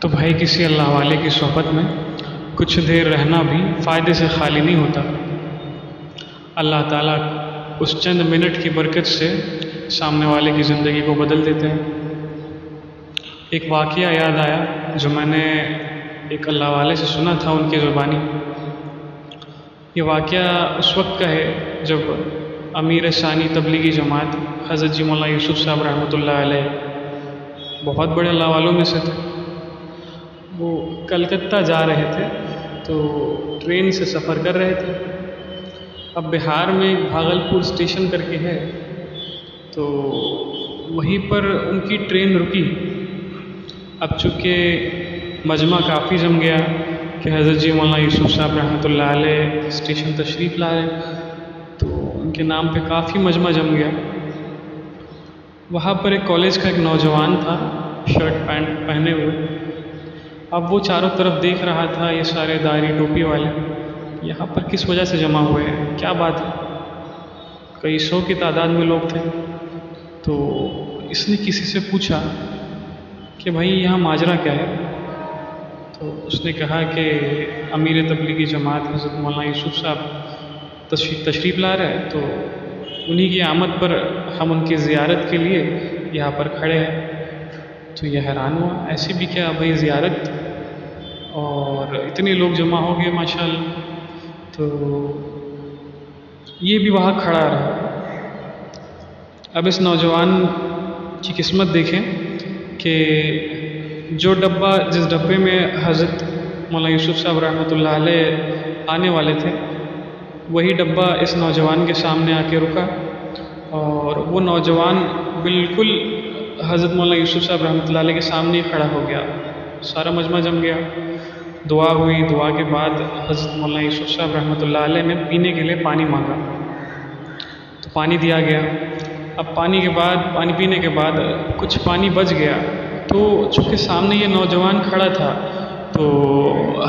تو بھائی کسی اللہ والے کی صحبت میں کچھ دیر رہنا بھی فائدے سے خالی نہیں ہوتا۔ اللہ تعالیٰ اس چند منٹ کی برکت سے سامنے والے کی زندگی کو بدل دیتے ہیں۔ ایک واقعہ یاد آیا جو میں نے ایک اللہ والے سے سنا تھا ان کی زبانی۔ یہ واقعہ اس وقت کا ہے جب امیر ثانی تبلیغی جماعت حضرت جی مولانا یوسف صاحب رحمۃ اللہ علیہ بہت بڑے اللہ والوں میں سے تھے۔ وہ کلکتہ جا رہے تھے تو ٹرین سے سفر کر رہے تھے۔ اب بہار میں بھاگلپور اسٹیشن کر کے ہے تو وہیں پر ان کی ٹرین رکی۔ اب چونکہ مجمع کافی جم گیا کہ حضرت جی مولانا یوسف صاحب رحمۃ اللہ علیہ اسٹیشن تشریف لا رہے، تو ان کے نام پہ کافی مجمع جم گیا۔ وہاں پر ایک کالج کا ایک نوجوان تھا شرٹ پینٹ پہنے ہوئے۔ اب وہ چاروں طرف دیکھ رہا تھا یہ سارے داڑھی ٹوپی والے یہاں پر کس وجہ سے جمع ہوئے ہیں، کیا بات ہے؟ کئی سو کی تعداد میں لوگ تھے۔ تو اس نے کسی سے پوچھا کہ بھائی یہاں ماجرا کیا ہے؟ تو اس نے کہا کہ امیر تبلیغی جماعت حضرت مولانا یوسف صاحب تشریف لا رہے ہیں، تو انہی کی آمد پر ہم ان کی زیارت کے لیے یہاں پر کھڑے ہیں۔ تو یہ حیران ہوا، ایسی بھی کیا بھائی زیارت، اور اتنے لوگ جمع ہو گئے ماشاءاللہ۔ تو یہ بھی وہاں کھڑا رہا۔ اب اس نوجوان کی قسمت دیکھیں کہ جو ڈبہ جس ڈبے میں حضرت مولانا یوسف صاحب رحمۃ اللہ علیہ آنے والے تھے وہی ڈبہ اس نوجوان کے سامنے آ کے رکا، اور وہ نوجوان بالکل حضرت مولانا یوسف صاحب رحمۃ اللہ علیہ کے سامنے ہی کھڑا ہو گیا۔ سارا مجمع جم گیا، دعا ہوئی، دعا کے بعد حضرت مولانا یوسف صاحب رحمۃ اللہ علیہ نے پینے کے لیے پانی مانگا تو پانی دیا گیا۔ اب پانی پینے کے بعد کچھ پانی بچ گیا، تو چونکہ سامنے یہ نوجوان کھڑا تھا تو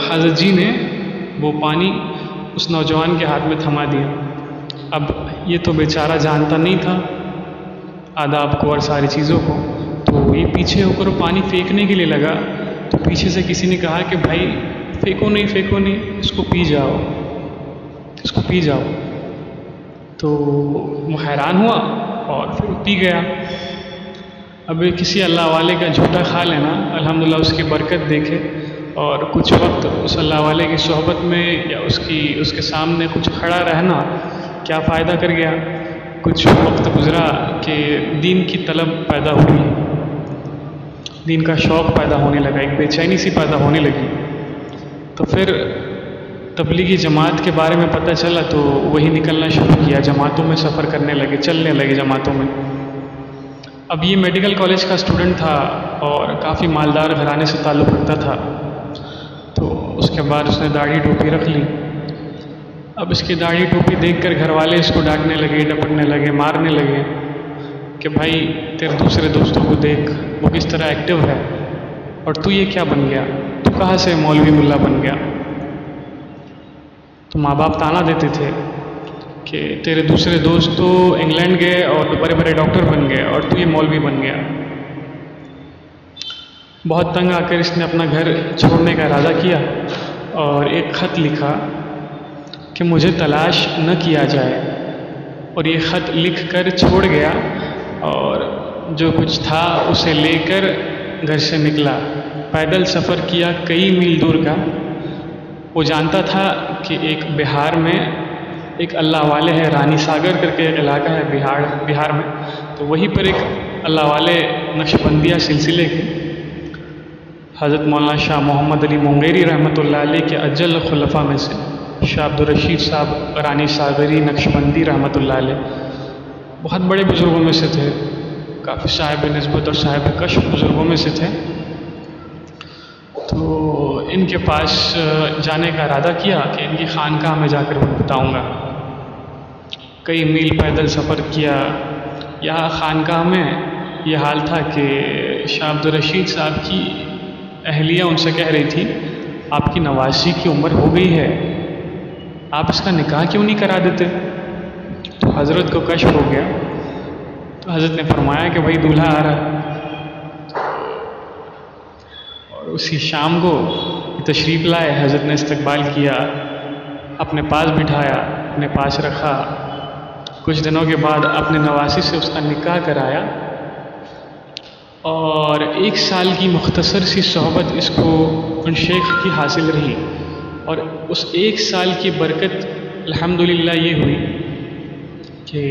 حضرت جی نے وہ پانی اس نوجوان کے ہاتھ میں تھما دیا۔ اب یہ تو بیچارہ جانتا نہیں تھا آداب کو اور ساری چیزوں کو، تو یہ پیچھے ہو کر وہ پانی پھینکنے کے لیے لگا، تو پیچھے سے کسی نے کہا کہ بھائی پھینکو نہیں، اس کو پی جاؤ۔ تو وہ حیران ہوا اور پھر پی گیا۔ اب کسی اللہ والے کا جھوٹا کھا لینا، الحمدللہ اس کی برکت دیکھے، اور کچھ وقت اس اللہ والے کی صحبت میں یا اس کے سامنے کچھ کھڑا رہنا کیا فائدہ کر گیا۔ کچھ وقت گزرا کہ دین کی طلب پیدا ہوئی، دین کا شوق پیدا ہونے لگا، ایک بے چینی سی پیدا ہونے لگی۔ تو پھر تبلیغی جماعت کے بارے میں پتہ چلا تو وہی نکلنا شروع کیا، جماعتوں میں سفر کرنے لگے، چلنے لگے جماعتوں میں۔ اب یہ میڈیکل کالج کا اسٹوڈنٹ تھا اور کافی مالدار گھرانے سے تعلق رکھتا تھا، تو اس کے بعد اس نے داڑھی ٹوپی رکھ لی۔ اب اس کی داڑھی ٹوپی دیکھ کر گھر والے اس کو ڈانٹنے لگے، ڈپٹنے لگے، مارنے لگے کہ بھائی تیرے دوسرے دوستوں کو دیکھ وہ کس طرح ایکٹیو ہے، اور تو یہ کیا بن گیا، تو کہاں سے مولوی ملا بن گیا۔ تو ماں باپ تانا دیتے تھے کہ تیرے دوسرے دوست تو انگلینڈ گئے اور بڑے بڑے ڈاکٹر بن گئے اور تو یہ مولوی بن گیا۔ بہت تنگ آ کر اس نے اپنا گھر چھوڑنے کا ارادہ کیا اور ایک خط لکھا کہ مجھے تلاش نہ کیا جائے، اور یہ خط لکھ کر چھوڑ گیا، اور جو کچھ تھا اسے لے کر گھر سے نکلا، پیدل سفر کیا کئی میل دور کا۔ وہ جانتا تھا کہ ایک بہار میں ایک اللہ والے ہے، رانی ساگر کر کے ایک علاقہ ہے بہار میں، تو وہیں پر ایک اللہ والے نقشبندیہ سلسلے کے حضرت مولانا شاہ محمد علی مونگیری رحمۃ اللہ علیہ کے اجل خلفاء میں سے شاہ عبدالرشید صاحب رانی ساگری نقشبندی رحمۃ اللہ علیہ بہت بڑے بزرگوں میں سے تھے، کافی صاحب نسبت اور صاحب کشف بزرگوں میں سے تھے۔ تو ان کے پاس جانے کا ارادہ کیا کہ ان کی خانقاہ میں جا کر بتاؤں گا۔ کئی میل پیدل سفر کیا، یہاں خانقاہ میں یہ حال تھا کہ شاہ عبدالرشید صاحب کی اہلیہ ان سے کہہ رہی تھی آپ کی نواسی کی عمر ہو گئی ہے، آپ اس کا نکاح کیوں نہیں کرا دیتے؟ تو حضرت کو کشف ہو گیا، تو حضرت نے فرمایا کہ بھائی دولہا آ رہا ہے، اور اسی شام کو تشریف لائے، حضرت نے استقبال کیا، اپنے پاس بٹھایا، اپنے پاس رکھا۔ کچھ دنوں کے بعد اپنے نواسی سے اس کا نکاح کرایا، اور 1 سال کی مختصر سی صحبت اس کو ان شیخ کی حاصل رہی، اور اس 1 سال کی برکت الحمدللہ یہ ہوئی کہ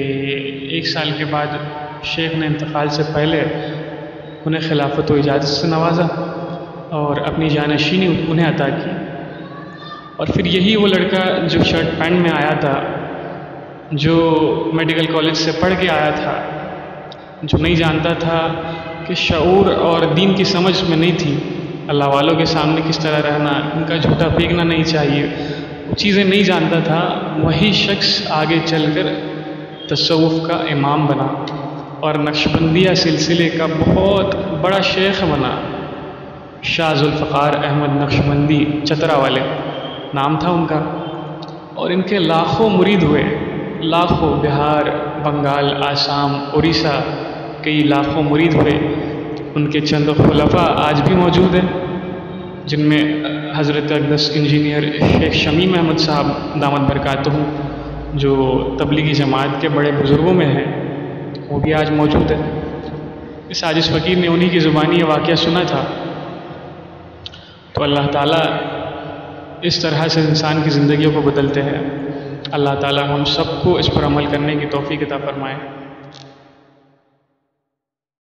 1 سال کے بعد شیخ نے انتقال سے پہلے انہیں خلافت و اجازت سے نوازا اور اپنی جانشینی انہیں عطا کی۔ اور پھر یہی وہ لڑکا جو شرٹ پینٹ میں آیا تھا، جو میڈیکل کالج سے پڑھ کے آیا تھا، جو نہیں جانتا تھا کہ شعور اور دین کی سمجھ میں نہیں تھی، اللہ والوں کے سامنے کس طرح رہنا، ان کا جھوٹا پھینکنا نہیں چاہیے، وہ چیزیں نہیں جانتا تھا، وہی شخص آگے چل کر تصوف کا امام بنا اور نقشبندیہ سلسلے کا بہت بڑا شیخ بنا۔ شاہ ذوالفقار احمد نقشبندی چترا والے نام تھا ان کا، اور ان کے لاکھوں مرید ہوئے، لاکھوں، بہار، بنگال، آسام، اڑیسہ، کئی لاکھوں مرید ہوئے۔ ان کے چند خلفاء آج بھی موجود ہیں، جن میں حضرت اقدس انجینئر شیخ شمیم احمد صاحب دامت برکاتہم، جو تبلیغی جماعت کے بڑے بزرگوں میں ہیں، وہ بھی آج موجود ہے۔ اس عاجز فقیر نے انہی کی زبانی یہ واقعہ سنا تھا۔ تو اللہ تعالیٰ اس طرح سے انسان کی زندگیوں کو بدلتے ہیں۔ اللہ تعالیٰ ہم سب کو اس پر عمل کرنے کی توفیق عطا فرمائے۔